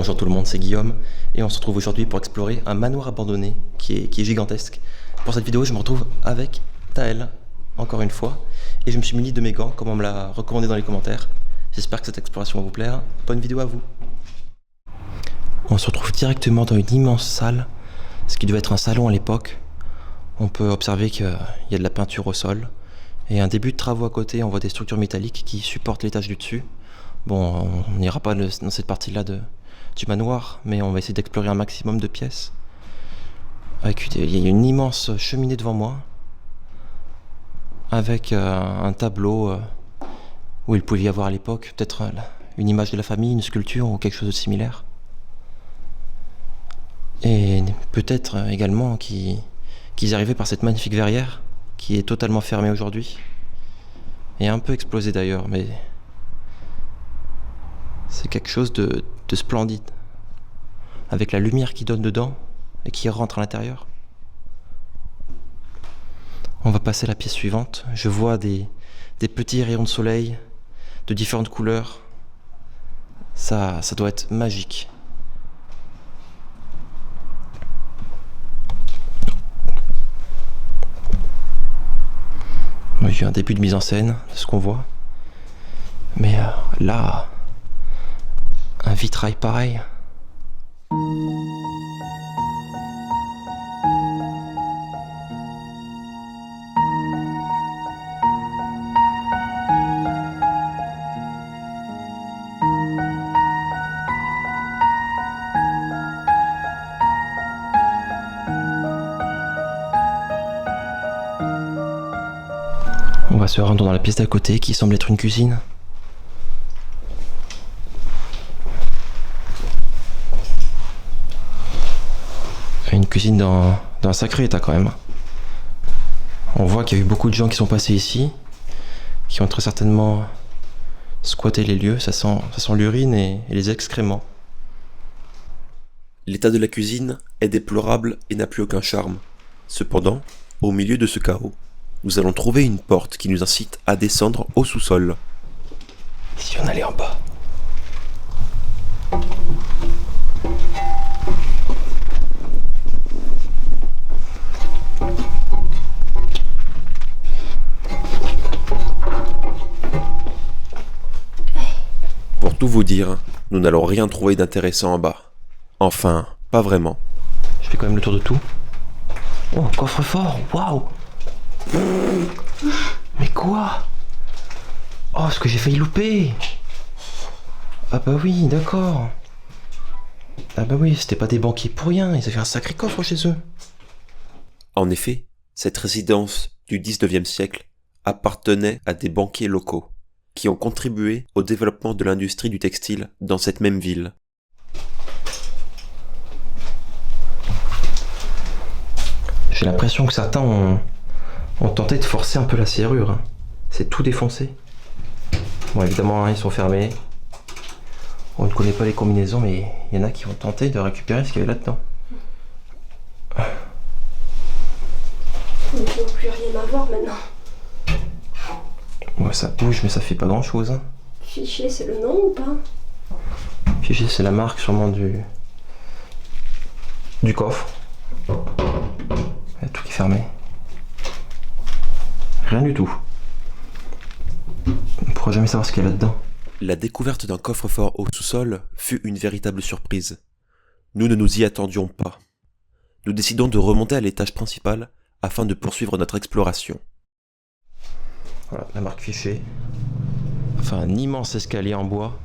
Bonjour tout le monde, c'est Guillaume et on se retrouve aujourd'hui pour explorer un manoir abandonné qui est gigantesque. Pour cette vidéo, je me retrouve avec Taël, encore une fois, et je me suis muni de mes gants comme on me l'a recommandé dans les commentaires. J'espère que cette exploration va vous plaire. Bonne vidéo à vous. On se retrouve directement dans une immense salle, ce qui devait être un salon à l'époque. On peut observer qu'il y a de la peinture au sol et un début de travaux à côté. On voit des structures métalliques qui supportent l'étage du dessus. Bon, on n'ira pas dans cette partie-là du manoir, mais on va essayer d'explorer un maximum de pièces. Il y a une immense cheminée devant moi, avec un tableau où il pouvait y avoir à l'époque peut-être une image de la famille, une sculpture ou quelque chose de similaire. Et peut-être également qu'ils arrivaient par cette magnifique verrière, qui est totalement fermée aujourd'hui, et un peu explosée d'ailleurs, mais c'est quelque chose de splendide, avec la lumière qui donne dedans et qui rentre à l'intérieur. On va passer à la pièce suivante. Je vois des petits rayons de soleil de différentes couleurs. Ça doit être magique. Il y a un début de mise en scène de ce qu'on voit. Mais là, un vitrail pareil. On va se rendre dans la pièce d'à côté qui semble être une cuisine. Une cuisine dans un sacré état quand même. On voit qu'il y a eu beaucoup de gens qui sont passés ici, qui ont très certainement squatté les lieux. Ça sent l'urine et les excréments. L'état de la cuisine est déplorable et n'a plus aucun charme. Cependant, au milieu de ce chaos, nous allons trouver une porte qui nous incite à descendre au sous-sol. Si on allait en bas. Pour tout vous dire, nous n'allons rien trouver d'intéressant en bas. Enfin, pas vraiment. Je fais quand même le tour de tout. Oh, coffre-fort, waouh! Mais quoi? Oh, ce que j'ai failli louper! Ah bah oui, d'accord. Ah bah oui, c'était pas des banquiers pour rien, ils avaient un sacré coffre chez eux. En effet, cette résidence du 19e siècle appartenait à des banquiers locaux qui ont contribué au développement de l'industrie du textile dans cette même ville. J'ai l'impression que certains ont tenté de forcer un peu la serrure. Hein. C'est tout défoncé. Bon, évidemment, hein, ils sont fermés. On ne connaît pas les combinaisons, mais il y en a qui ont tenté de récupérer ce qu'il y avait là-dedans. Ils ne vont plus rien avoir maintenant. Ouais, ça bouge, mais ça fait pas grand-chose. Hein. Fichier, c'est le nom ou pas? Fichier, c'est la marque sûrement du coffre. Il y a tout qui est fermé. Rien du tout. On ne pourra jamais savoir ce qu'il y a là-dedans. La découverte d'un coffre-fort au sous-sol fut une véritable surprise. Nous ne nous y attendions pas. Nous décidons de remonter à l'étage principal afin de poursuivre notre exploration. Voilà, la marque Fichier. Enfin, un immense escalier en bois,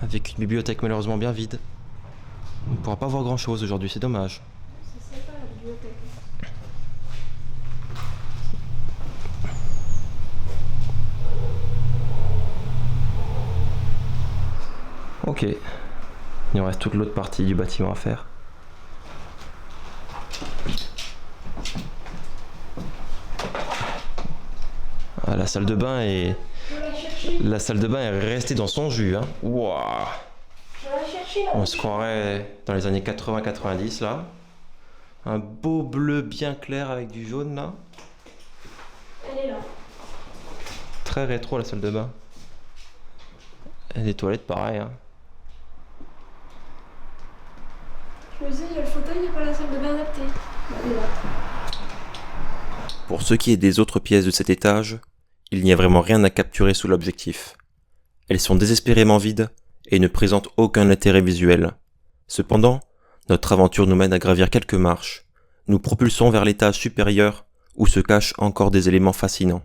avec une bibliothèque malheureusement bien vide. On ne pourra pas voir grand-chose aujourd'hui, c'est dommage. C'est sympa la bibliothèque. Ok. Il nous reste toute l'autre partie du bâtiment à faire. Ah, la salle de bain est restée dans son jus. Hein. Wouah. Je vais la chercher là. On se croirait dans les années 80-90 là. Un beau bleu bien clair avec du jaune là. Elle est là. Très rétro la salle de bain. Et les toilettes pareil. Hein. Je me disais, il y a le fauteuil, il n'y a pas la salle de bain adaptée. Elle est là. Pour ce qui est des autres pièces de cet étage, il n'y a vraiment rien à capturer sous l'objectif. Elles sont désespérément vides et ne présentent aucun intérêt visuel. Cependant, notre aventure nous mène à gravir quelques marches. Nous propulsons vers l'étage supérieur où se cachent encore des éléments fascinants.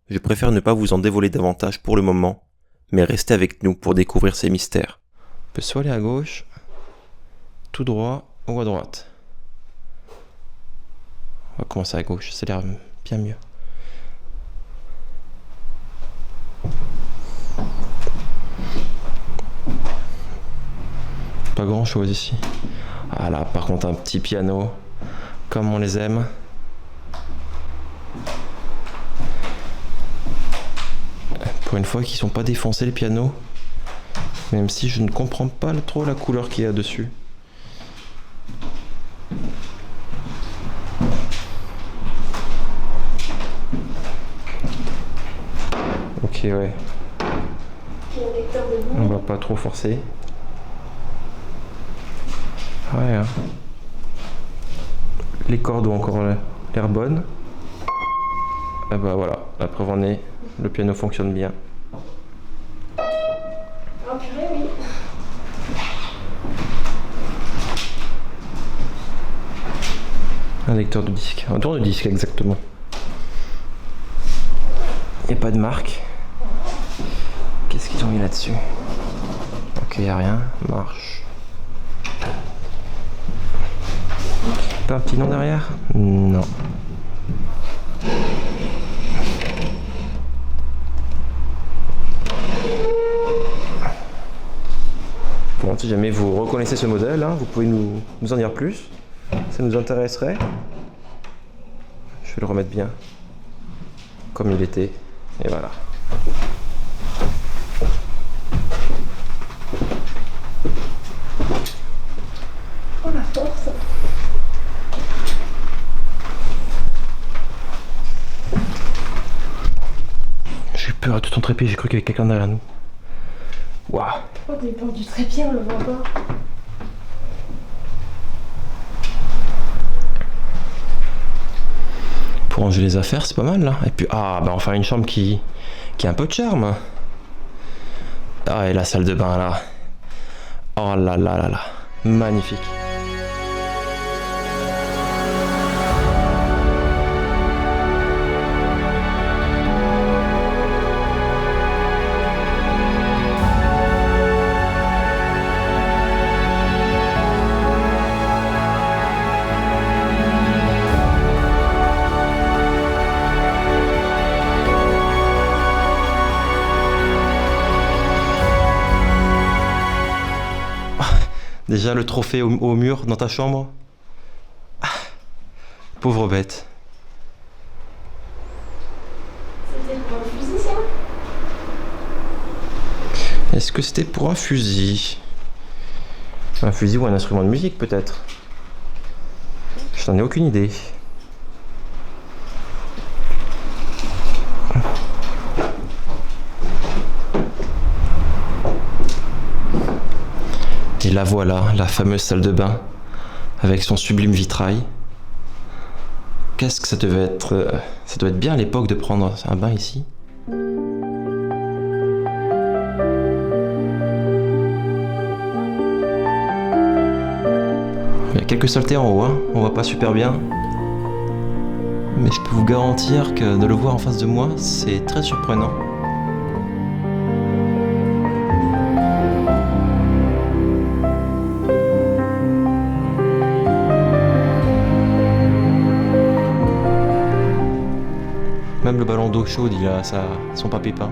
Je préfère ne pas vous en dévoiler davantage pour le moment, mais restez avec nous pour découvrir ces mystères. On peut soit aller à gauche, tout droit ou à droite. On va commencer à gauche, ça a l'air bien mieux. Pas grand chose ici. Ah là, par contre, un petit piano, comme on les aime. Pour une fois qu'ils sont pas défoncés les pianos, même si je ne comprends pas trop la couleur qu'il y a dessus. Ok, ouais. On va pas trop forcer. Ouais, hein. Les cordes ont encore l'air bonnes. Et bah voilà, la preuve en est, le piano fonctionne bien. Ah purée, oui. Un lecteur de disque, un tourne-disque exactement. Il n'y a pas de marque. Qu'est-ce qu'ils ont mis là-dessus? Ok, il n'y a rien, marche. Pas un petit nom derrière? Non. Bon, si jamais vous reconnaissez ce modèle, hein, vous pouvez nous en dire plus. Ça nous intéresserait. Je vais le remettre bien comme il était. Et voilà. Oh la force. J'ai eu peur à tout en trépied, j'ai cru qu'il y avait quelqu'un derrière nous. Waouh. Oh, t'es peur du trépied, on le voit pas. Pour ranger les affaires, c'est pas mal là. Et puis, ah, bah enfin une chambre qui a un peu de charme. Ah, et la salle de bain là. Oh là là là là. Magnifique. Déjà le trophée au mur dans ta chambre. Ah, pauvre bête. C'était pour un fusil, ça? Est-ce que c'était pour un fusil? Un fusil ou un instrument de musique peut-être? Je n'en ai aucune idée. Et la voilà, la fameuse salle de bain, avec son sublime vitrail. Qu'est-ce que ça devait être... ça doit être bien à l'époque de prendre un bain ici. Il y a quelques saletés en haut, hein. On voit pas super bien. Mais je peux vous garantir que de le voir en face de moi, c'est très surprenant. Même le ballon d'eau chaude, il a son papier peint.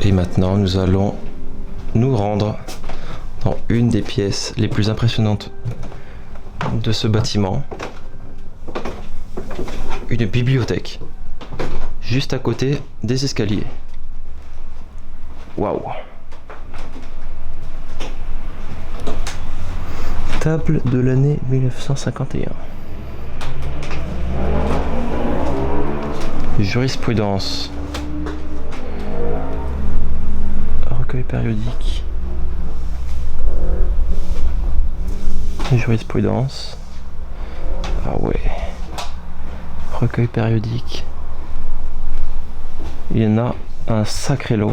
Et maintenant, nous allons nous rendre dans une des pièces les plus impressionnantes de ce bâtiment. Une bibliothèque, juste à côté des escaliers. Waouh! Table de l'année 1951. Jurisprudence. Recueil périodique. Jurisprudence. Ah ouais. Recueil périodique. Il y en a un sacré lot.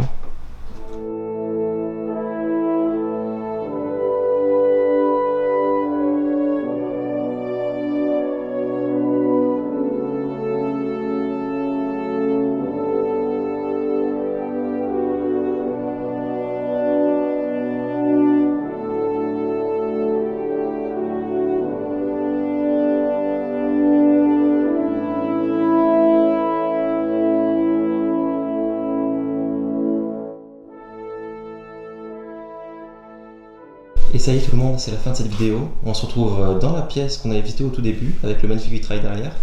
Et ça y est tout le monde, c'est la fin de cette vidéo. On se retrouve dans la pièce qu'on avait visitée au tout début, avec le magnifique vitrail derrière.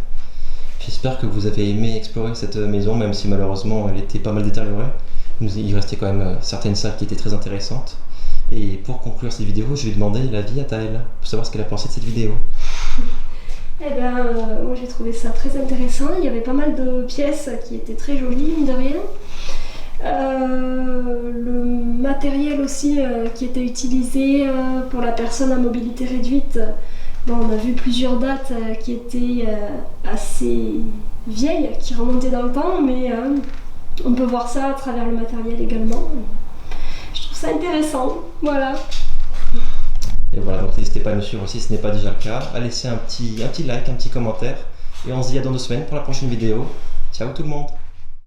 J'espère que vous avez aimé explorer cette maison, même si malheureusement elle était pas mal détériorée. Il restait quand même certaines salles qui étaient très intéressantes. Et pour conclure cette vidéo, je vais demander l'avis à Taël, pour savoir ce qu'elle a pensé de cette vidéo. Eh ben, moi j'ai trouvé ça très intéressant. Il y avait pas mal de pièces qui étaient très jolies, mine de rien. Le matériel aussi qui était utilisé pour la personne à mobilité réduite, bon, on a vu plusieurs dates qui étaient assez vieilles, qui remontaient dans le temps, mais on peut voir ça à travers le matériel également. Je trouve ça intéressant, voilà. Et voilà, donc n'hésitez pas à me suivre si ce n'est pas déjà le cas, à laisser un petit like, un petit commentaire, et on se dit à dans 2 semaines pour la prochaine vidéo. Ciao tout le monde!